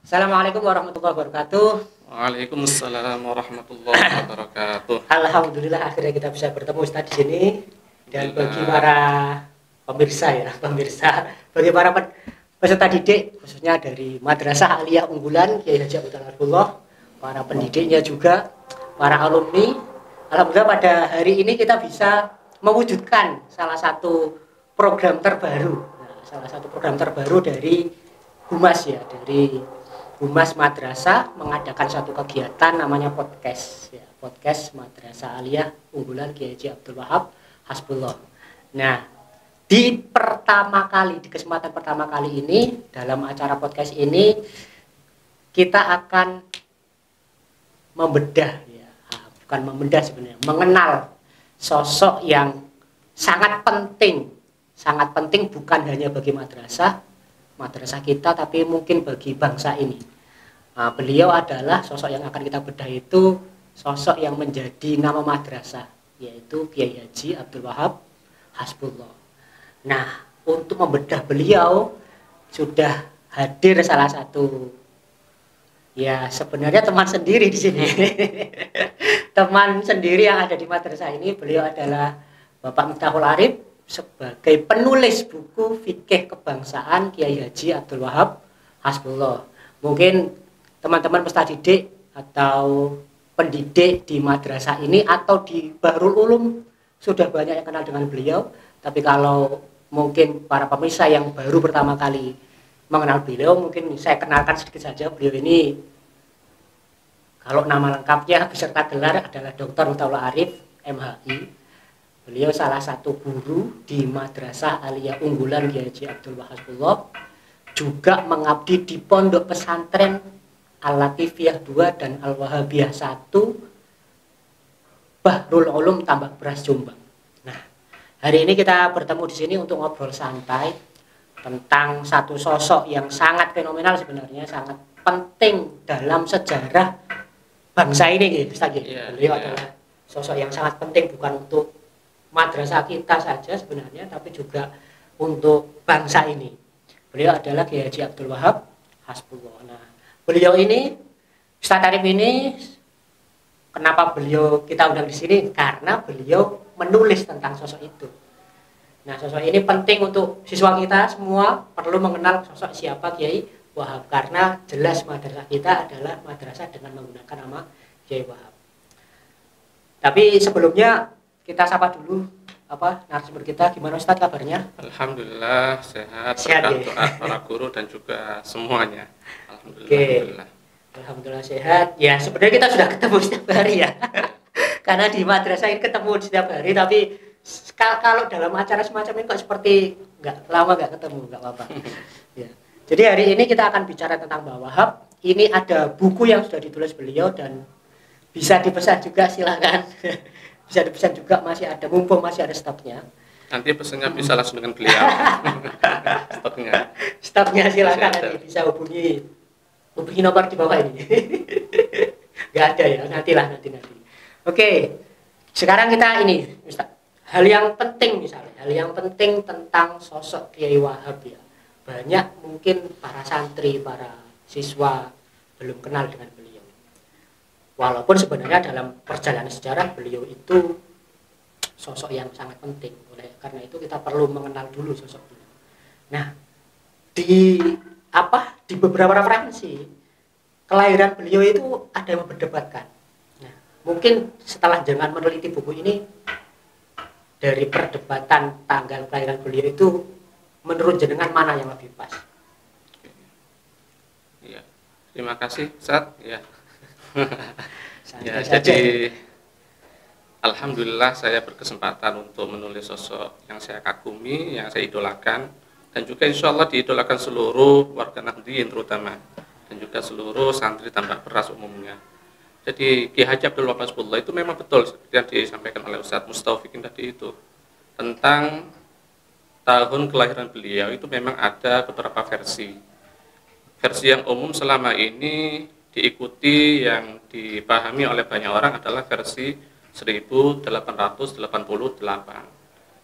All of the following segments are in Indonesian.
Assalamualaikum warahmatullahi wabarakatuh. Waalaikumsalam warahmatullahi wabarakatuh. Alhamdulillah akhirnya kita bisa bertemu Ustaz di sini. Dan bagi Alhamdulillah. para bagi para peserta didik khususnya dari Madrasah Aliyah Unggulan Kiai Haji Abdul Wahab, para pendidiknya juga, para alumni. Alhamdulillah pada hari ini kita bisa mewujudkan salah satu program terbaru. Salah satu program terbaru dari Humas ya, dari Humas Madrasah mengadakan satu kegiatan namanya podcast ya, podcast Madrasah Aliyah Unggulan Kiai Haji Abdul Wahab Hasbullah. Nah, di kesempatan pertama kali ini dalam acara podcast ini kita akan membedah ya, bukan membedah sebenarnya, mengenal sosok yang sangat penting bukan hanya bagi madrasah kita, tapi mungkin bagi bangsa ini. Nah, beliau adalah sosok yang akan kita bedah itu sosok yang menjadi nama madrasah, yaitu Kiai Haji Abdul Wahab Hasbullah. Nah, untuk membedah beliau sudah hadir salah satu ya sebenarnya teman sendiri di sini. Teman sendiri yang ada di madrasah ini, beliau adalah Bapak Miftahul Arif sebagai penulis buku Fikih Kebangsaan Kiai Haji Abdul Wahab Hasbullah. Mungkin teman-teman peserta didik atau pendidik di madrasah ini atau di Bahrul Ulum sudah banyak yang kenal dengan beliau, tapi kalau mungkin para pemirsa yang baru pertama kali mengenal beliau, mungkin saya kenalkan sedikit saja. Beliau ini kalau nama lengkapnya beserta gelar adalah Dr. Miftahul Arif MHI. Beliau salah satu guru di Madrasah Aliyah Unggulan Kiai Haji Abdul Wahab Hasbullah, juga mengabdi di Pondok Pesantren Al-Latifiyah 2 dan Al-Wahabiyah 1 Bahrul Ulum Tambak Beras Jombang. Nah, hari ini kita bertemu di sini untuk ngobrol santai tentang satu sosok yang sangat fenomenal, sebenarnya sangat penting dalam sejarah bangsa ini gitu. Beliau adalah sosok yang sangat penting bukan untuk madrasah kita saja sebenarnya, tapi juga untuk bangsa ini. Beliau adalah Kiai Haji Abdul Wahab Hasbullah. Nah, beliau ini, Ustaz Arif ini, kenapa beliau kita undang di sini? Karena beliau menulis tentang sosok itu. Nah, sosok ini penting untuk siswa kita semua perlu mengenal sosok siapa Kiai Wahab, karena jelas madrasah kita adalah madrasah dengan menggunakan nama Kiai Wahab. Tapi sebelumnya kita sapa dulu narasumber kita. Gimana Ustaz kabarnya? Alhamdulillah sehat berkat doa para guru dan juga semuanya. Alhamdulillah. Alhamdulillah sehat. Ya, sebenarnya kita sudah ketemu setiap hari ya. Karena di madrasah ini ketemu setiap hari, tapi kalau dalam acara semacam ini kok seperti lama nggak ketemu, nggak apa-apa. Ya. Jadi hari ini kita akan bicara tentang Mbah Wahab. Ini ada buku yang sudah ditulis beliau dan bisa dipesan juga, silakan. Bisa dipesan juga, mumpung masih ada stoknya. Nanti pesannya bisa langsung dengan beliau. Stoknya silakan, nanti bisa hubungi nomor di bawah ini. Nggak ada ya, nanti. Oke, sekarang kita ini Ustaz, hal yang penting tentang sosok Kiai Wahab ya. Banyak mungkin para santri, para siswa belum kenal dengan beliau. Walaupun sebenarnya dalam perjalanan sejarah beliau itu sosok yang sangat penting. Oleh karena itu kita perlu mengenal dulu sosok beliau. Nah, di beberapa referensi kelahiran beliau itu ada yang berdebatkan. Nah, mungkin setelah jangan meneliti buku ini, dari perdebatan tanggal kelahiran beliau itu menurut jenengan mana yang lebih pas? Iya. Terima kasih, Ustaz. Ya. Ya, saja. jadi alhamdulillah saya berkesempatan untuk menulis sosok yang saya kagumi, yang saya idolakan, dan juga insya Allah diidolakan seluruh warga Nahdliyin terutama, dan juga seluruh santri Tambak Beras umumnya. Jadi Kiai Haji Abdul Wahab Hasbullah itu memang betul seperti yang disampaikan oleh Ustadz Mustaufikin tadi itu, tentang tahun kelahiran beliau itu memang ada beberapa versi. Versi yang umum selama ini diikuti, yang dipahami oleh banyak orang adalah versi 1888.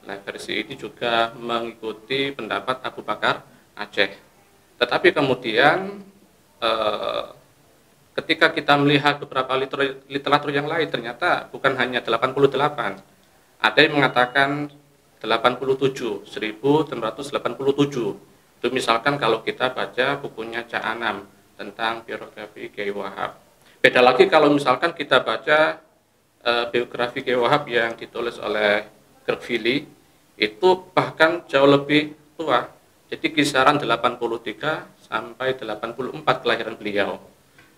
Nah, versi ini juga mengikuti pendapat Abu Bakar Aceh. Tetapi kemudian eh, ketika kita melihat beberapa literatur yang lain, ternyata bukan hanya 88, ada yang mengatakan 87, 1987. Itu misalkan kalau kita baca bukunya Cak Anam tentang biografi Kiai Wahab. Beda lagi kalau misalkan kita baca biografi Kiai Wahab yang ditulis oleh Kirkvili, itu bahkan jauh lebih tua. Jadi kisaran 83 sampai 84 kelahiran beliau.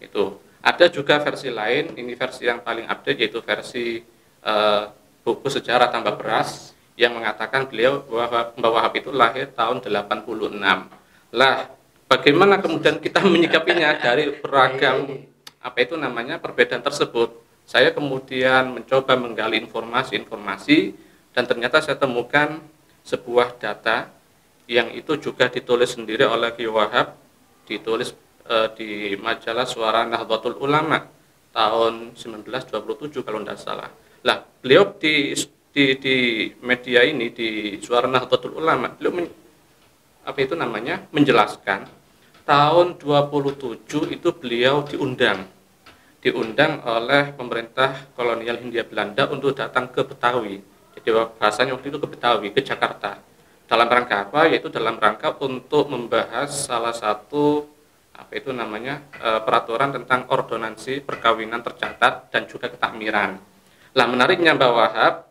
Itu. Ada juga versi lain, ini versi yang paling update, yaitu versi buku Sejarah Tambak Beras yang mengatakan Mbah Wahab itu lahir tahun 86. Lah, bagaimana kemudian kita menyikapinya dari beragam perbedaan tersebut? Saya kemudian mencoba menggali informasi dan ternyata saya temukan sebuah data yang itu juga ditulis sendiri oleh Kiai Wahab, ditulis di majalah Suara Nahdlatul Ulama tahun 1927 kalau tidak salah. Lah, beliau di media ini, di Suara Nahdlatul Ulama, beliau menjelaskan tahun 27 itu beliau diundang oleh pemerintah kolonial Hindia Belanda untuk datang ke Betawi. Jadi bahasanya waktu itu ke Betawi, ke Jakarta. Dalam rangka apa? Yaitu dalam rangka untuk membahas salah satu peraturan tentang ordonansi perkawinan tercatat dan juga ketakmiran. Lah, menariknya Mbah Wahab,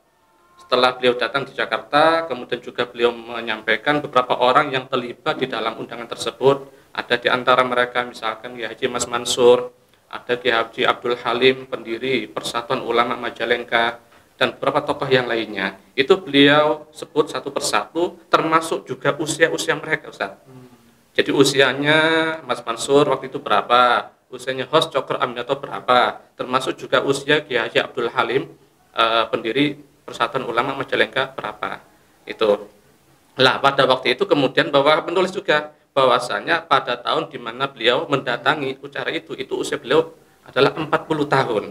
setelah beliau datang di Jakarta, kemudian juga beliau menyampaikan beberapa orang yang terlibat di dalam undangan tersebut. Ada di antara mereka misalkan Kiai Haji Mas Mansur, ada Kiai Haji Abdul Halim, pendiri Persatuan Ulama Majalengka, dan beberapa tokoh yang lainnya. Itu beliau sebut satu persatu, termasuk juga usia-usia mereka, Ustaz. Jadi usianya Mas Mansur waktu itu berapa, usianya Hos Cokro Aminoto berapa, termasuk juga usia Kiai Haji Abdul Halim, pendiri Persatuan Ulama Majalengka berapa. Itu. Lah, pada waktu itu kemudian bahwa menulis juga bahwasanya pada tahun di mana beliau mendatangi acara itu usia beliau adalah 40 tahun.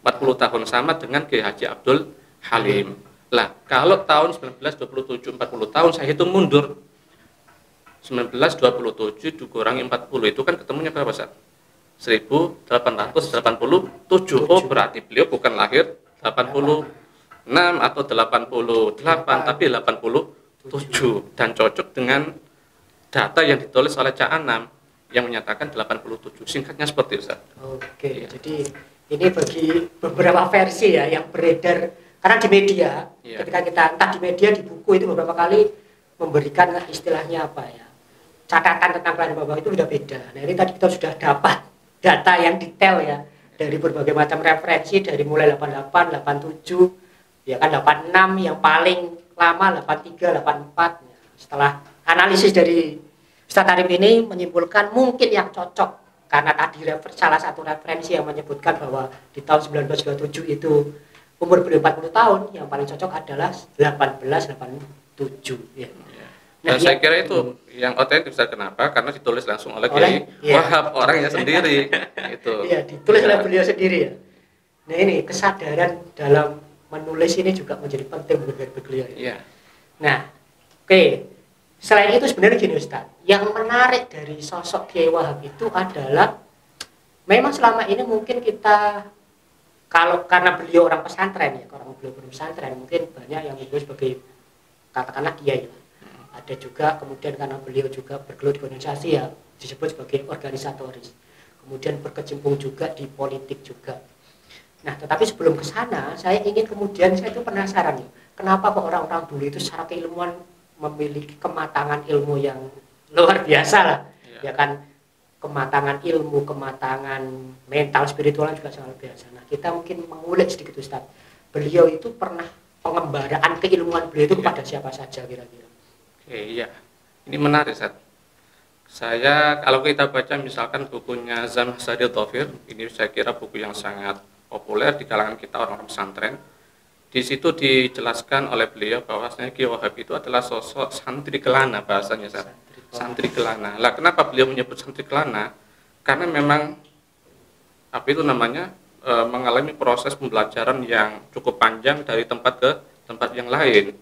40 tahun sama dengan Kiai Haji Abdul Halim. Lah, kalau tahun 1927 40 tahun saya hitung mundur. 1927 dikurangi 40 itu kan ketemunya berapa, Ustaz? 1887. Oh, berarti beliau bukan lahir 86 atau 88 tapi 87, dan cocok dengan data yang ditulis oleh Cak Anam yang menyatakan 87. Singkatnya seperti itu, Ustaz. Oke, ya. Jadi ini bagi beberapa versi ya yang beredar, karena di media ketika kita entah di media, di buku itu beberapa kali memberikan istilahnya apa ya, catatan tentang kelahiran Bapak itu sudah beda. Nah, ini tadi kita sudah dapat data yang detail ya dari berbagai macam referensi, dari mulai 88, 87, ya kan 86, yang paling lama 83, 84. Ya, setelah analisis dari Ustaz Arif ini menyimpulkan mungkin yang cocok, karena tadi salah satu referensi yang menyebutkan bahwa di tahun 1927 itu umur beliau 40 tahun, yang paling cocok adalah 1887 ya. Dan saya kira itu yang otentik, Ustaz. Kenapa? Karena ditulis langsung oleh Kiai Wahab, orangnya sendiri. Itu. Iya, ditulis oleh beliau sendiri ya. Nah, ini kesadaran dalam menulis ini juga menjadi penting bagi beliau. Ya. Nah, oke. Selain itu sebenarnya gini, Ustaz, yang menarik dari sosok Kiai Wahab itu adalah memang selama ini mungkin kita, kalau karena beliau orang pesantren ya, orang beliau pesantren, mungkin banyak yang beliau sebagai katakanlah kiai. Ada juga kemudian karena beliau juga bergelut di organisasi ya, disebut sebagai organisatoris. Kemudian berkecimpung juga di politik juga. Nah, tetapi sebelum ke sana, saya ingin kemudian, saya itu penasaran ya, kenapa kok orang-orang dulu itu secara keilmuan memiliki kematangan ilmu yang luar biasa lah, ya kan, kematangan ilmu, kematangan mental, spiritual juga sangat biasa. Nah, kita mungkin mengulik sedikit, Ustaz. Beliau itu pernah pengembaraan keilmuan beliau itu kepada siapa saja kira-kira? Iya, ini menarik, Ustaz. Saya kalau kita baca misalkan bukunya Zamh Sadil Taufir, ini saya kira buku yang sangat populer di kalangan kita orang-orang pesantren. Di situ dijelaskan oleh beliau bahwasanya Kiai Wahab itu adalah sosok santri kelana, bahasanya, Ustaz. Santri kelana. Lah, kenapa beliau menyebut santri kelana? Karena memang mengalami proses pembelajaran yang cukup panjang dari tempat ke tempat yang lain.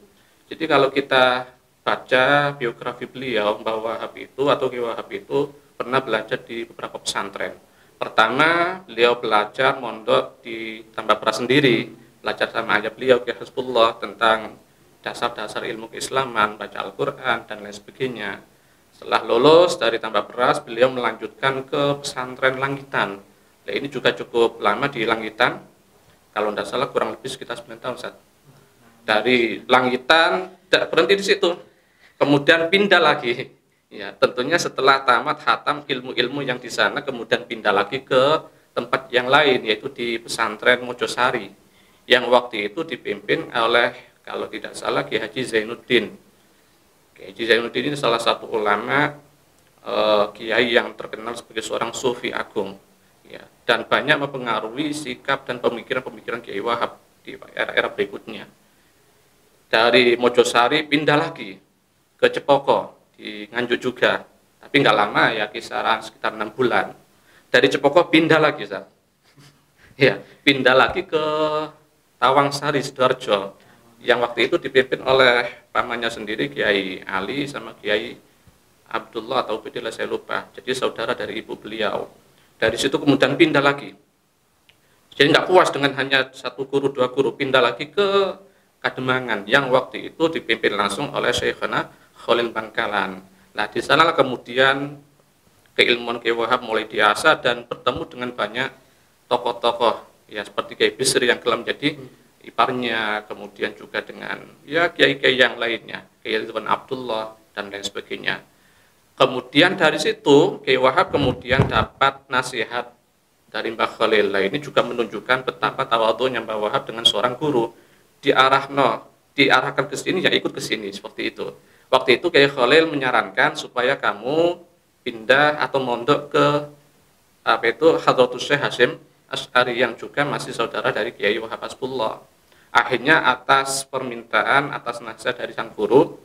Jadi kalau kita baca biografi beliau, Mbah Wahab itu atau Kiai Wahab itu pernah belajar di beberapa pesantren. Pertama, beliau belajar mondok di Tambakra sendiri, belajar sama ayah beliau Kiai Hasbullah tentang dasar-dasar ilmu keislaman, baca Al-Quran, dan lain sebagainya. Setelah lulus dari Tambakra, beliau melanjutkan ke pesantren Langitan. Nah, ini juga cukup lama di Langitan, kalau tidak salah kurang lebih sekitar 9 tahun, Ustaz. Dari Langitan, tidak berhenti di situ, kemudian pindah lagi. Ya, tentunya setelah tamat khatam ilmu-ilmu yang di sana, kemudian pindah lagi ke tempat yang lain, yaitu di pesantren Mojosari, yang waktu itu dipimpin oleh, kalau tidak salah, Kiai Haji Zainuddin. Kiai Haji Zainuddin ini salah satu ulama kiai yang terkenal sebagai seorang sufi agung, ya, dan banyak mempengaruhi sikap dan pemikiran-pemikiran Kiai Wahab di era-era berikutnya. Dari Mojosari pindah lagi ke Cepoko di Nganjuk juga, tapi nggak lama ya, kisaran sekitar 6 bulan. Dari Cepoko pindah lagi, Ustaz. Ya, pindah lagi ke Tawangsari Sidoarjo, yang waktu itu dipimpin oleh pamannya sendiri Kiai Ali sama Kiai Abdullah atau Ubedillah, saya lupa. Jadi saudara dari ibu beliau. Dari situ kemudian pindah lagi. Jadi nggak puas dengan hanya 1 guru 2 guru, pindah lagi ke Kademangan, yang waktu itu dipimpin langsung oleh Syekhana Khalil Bangkalan. Nah, di sanalah kemudian keilmuan Kiai Wahab mulai diasah dan bertemu dengan banyak tokoh-tokoh, ya, seperti Kiai Bisri yang telah menjadi iparnya, kemudian juga dengan ya kiai-kiai yang lainnya, Kiai Ridwan Abdullah dan lain sebagainya. Kemudian dari situ Kiai Wahab kemudian dapat nasihat dari Mbah Khalil. Ini juga menunjukkan betapa tawadhunya Mbah Wahab dengan seorang guru. Diarahkan ke sini ya ikut ke sini, seperti itu. Waktu itu Kiai Khalil menyarankan supaya kamu pindah atau mondok ke Hadratus Syekh Hasyim Asy'ari, yang juga masih saudara dari Kiai Wahab Hasbullah. Akhirnya atas permintaan, atas nasihat dari sang guru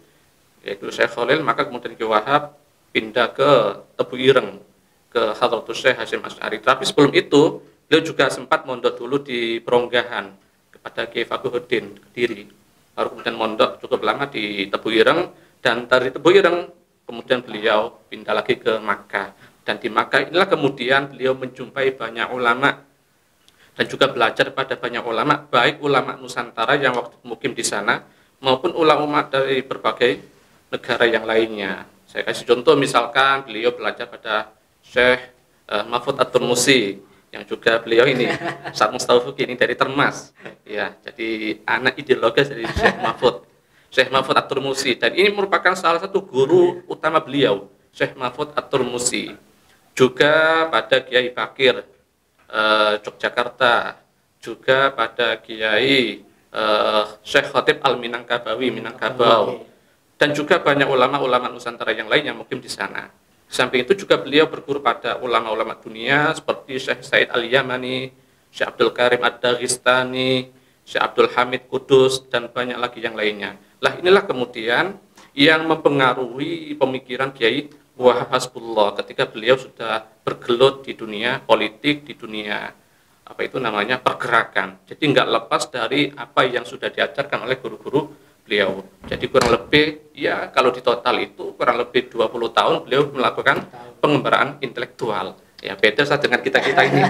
yaitu Syekh Khalil, maka kemudian Kiai Wahab pindah ke Tebu Ireng, ke Hadratus Syekh Hasyim Asy'ari. Tapi sebelum itu beliau juga sempat mondok dulu di Peronggahan kepada Kiai Fakhruddin Kediri. Baru kemudian mondok cukup lama di Tebu Ireng, dan dari Tebu Ireng kemudian beliau pindah lagi ke Makkah. Dan di Makkah inilah kemudian beliau menjumpai banyak ulama dan juga belajar pada banyak ulama, baik ulama Nusantara yang waktu mukim di sana maupun ulama dari berbagai negara yang lainnya. Saya kasih contoh, misalkan beliau belajar pada Syekh Mahfud At-Turmusi, yang juga beliau ini Ustaz Mustafa ini dari Termas, ya, jadi anak ideologis dari Syekh Mahfud At-Turmusi, dan ini merupakan salah satu guru utama beliau, Syekh Mahfud At-Turmusi. Juga pada Kiai Bakir Yogyakarta, juga pada Kiai Syekh Khatib Al-Minangkabawi, Minangkabau, dan juga banyak ulama-ulama Nusantara yang lain yang mungkin di sana. Samping itu juga beliau berguru pada ulama-ulama dunia seperti Syekh Said Al-Yamani, Syekh Abdul Karim Ad-Daghistani, Syekh Abdul Hamid Kudus, dan banyak lagi yang lainnya. Lah, inilah kemudian yang mempengaruhi pemikiran Kiai Wahab Hasbullah ketika beliau sudah bergelut di dunia politik, di dunia pergerakan. Jadi nggak lepas dari apa yang sudah diajarkan oleh guru-guru beliau. Jadi kurang lebih, ya kalau di total itu kurang lebih 20 tahun beliau melakukan pengembaraan intelektual. Ya beda dengan kita-kita ini.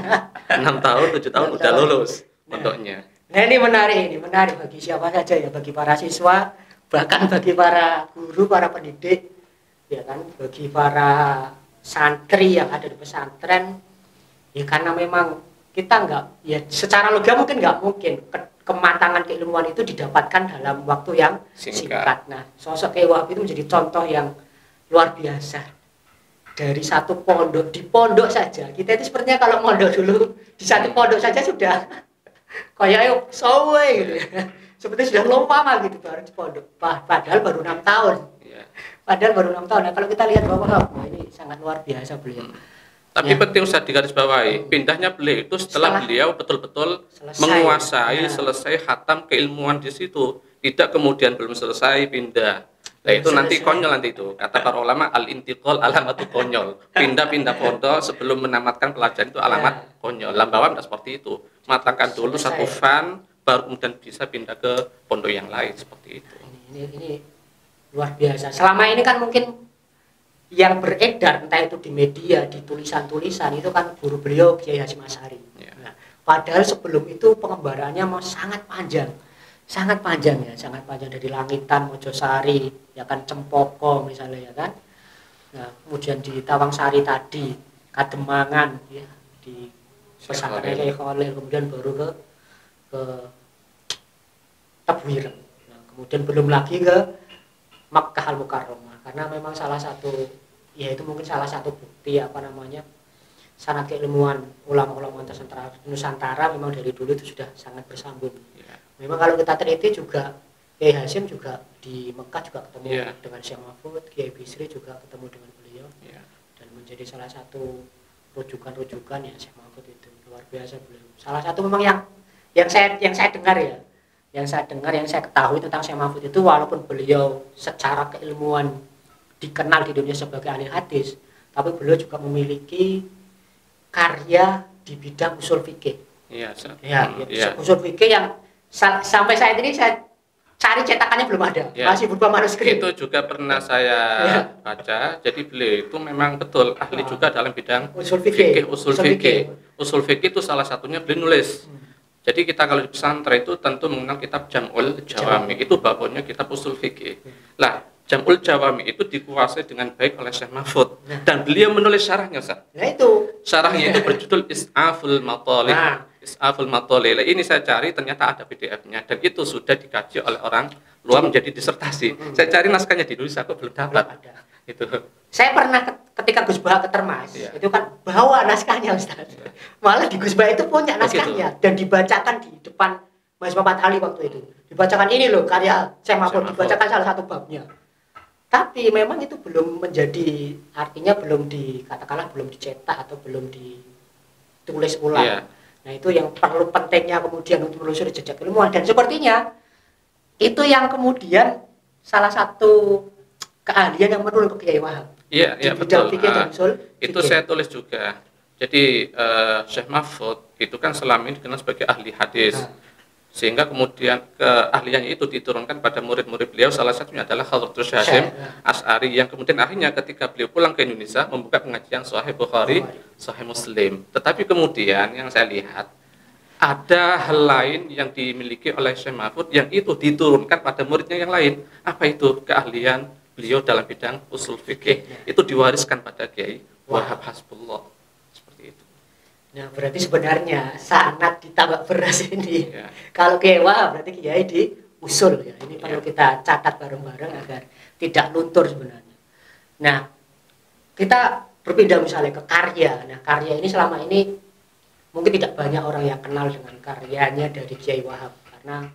6 tahun, 7 tahun udah lulus pondoknya. Nah, ini menarik bagi siapa saja ya, bagi para siswa, bahkan bagi para guru, para pendidik, ya kan, bagi para santri yang ada di pesantren. Ya karena memang kita nggak, ya secara logika mungkin nggak mungkin kematangan keilmuan itu didapatkan dalam waktu yang singkat. Nah, sosok Kiai Wahab itu menjadi contoh yang luar biasa. Dari satu pondok, di pondok saja, kita itu sepertinya kalau mondok dulu di satu pondok saja sudah kayak sowe gitu ya. Seperti sudah lama gitu baru di pondok. Padahal baru 6 tahun. Padahal baru 6 tahun. Nah, kalau kita lihat bahwa ini sangat luar biasa beliau. Tapi penting usah digarisbawahi, pindahnya beliau itu setelah beliau betul-betul menguasai, selesai khatam keilmuan di situ. Tidak kemudian belum selesai pindah. Nah itu nanti konyol nanti itu. Kata para ulama, al-intiqal alamatu konyol. Pindah-pindah pondok sebelum menamatkan pelajaran itu alamat konyol. Lambawam tidak seperti itu. Matangkan dulu satu fan, baru kemudian bisa pindah ke pondok yang lain, seperti itu. Ini luar biasa. Selama ini kan mungkin yang beredar entah itu di media, di tulisan-tulisan itu kan guru beliau Kiai Hasyim Asy'ari. Nah, padahal sebelum itu pengembarannya sangat panjang ya, sangat panjang dari Langitan, Mojosari, ya kan Cempoko misalnya ya kan. Nah, kemudian di Tawangsari tadi, Kademangan ya, di pesantren Syekh Khalil, kemudian baru ke Tebuireng. Nah, kemudian belum lagi ke Makkah Al-Mukarramah, karena memang salah satu, ya itu mungkin salah satu bukti apa namanya, sanad keilmuan ulama-ulama Nusantara memang dari dulu itu sudah sangat bersambung. Memang kalau kita teliti juga Kiai Hasyim juga di Mekah juga ketemu dengan Syekh Mahfud, Kiai Bisri juga ketemu dengan beliau, dan menjadi salah satu rujukan ya Syekh Mahfud itu luar biasa beliau. Salah satu memang yang saya dengar ya, yang saya ketahui tentang Syekh Mahfud itu, walaupun beliau secara keilmuan dikenal di dunia sebagai ahli hadis, tapi beliau juga memiliki karya di bidang usul fikih. Usul fikih yang sampai saat ini saya cari cetakannya belum ada, masih berupa manuskrip. Itu juga pernah saya baca. Jadi beliau itu memang betul ahli juga dalam bidang usul fikih. Usul fikih itu salah satunya beliau nulis. Jadi kita kalau di pesantren itu tentu mengenal kitab Jam'ul Jawami, itu babonnya kitab usul fikih. Lah, Jam'ul Jawami itu dikuasai dengan baik oleh Syekh Mahfud, dan beliau menulis syarahnya, Ustaz. Nah itu. Syarahnya itu berjudul Is'aful Matalib. Is'aful Matalib. Ini saya cari ternyata ada PDF-nya, dan itu sudah dikaji oleh orang luar menjadi disertasi. Saya cari naskahnya di Indonesia, aku belum dapat. Itu. Saya pernah ketika Gus Bah ke Termas, itu kan bawa naskahnya, Ustaz. Malah di Gus Bah itu punya naskahnya dan dibacakan di depan Mas Muhammad Ali waktu itu. Dibacakan ini loh karya Syekh Mahfud, dibacakan salah satu babnya. Tapi memang itu belum menjadi, artinya belum dikatakanlah belum dicetak atau belum ditulis ulang. Nah, itu yang perlu pentingnya kemudian untuk menelusuri jejak ilmuwan, dan sepertinya itu yang kemudian salah satu keahlian yang menurun ke Kiai Wahab. Iya, betul. Itu saya tulis juga. Jadi Syekh Mahfud itu kan selama ini dikenal sebagai ahli hadis. Sehingga kemudian keahliannya itu diturunkan pada murid-murid beliau, salah satunya adalah Hadratus Syekh Hasyim Asy'ari, yang kemudian akhirnya ketika beliau pulang ke Indonesia membuka pengajian Sahih Bukhari, Sahih Muslim. Tetapi kemudian yang saya lihat ada hal lain yang dimiliki oleh Syekh Mahfud yang itu diturunkan pada muridnya yang lain. Apa itu? Keahlian beliau dalam bidang usul fikih itu diwariskan pada Kiai Wahab Hasbullah, seperti itu. Nah, berarti sebenarnya sanad ditambah beras ini. Kalau Kiai Wahab berarti Kiai di usul ya. Ini perlu kita catat bareng-bareng agar tidak luntur sebenarnya. Nah, kita berpindah misalnya ke karya. Nah, karya ini selama ini mungkin tidak banyak orang yang kenal dengan karyanya dari Kiai Wahab, karena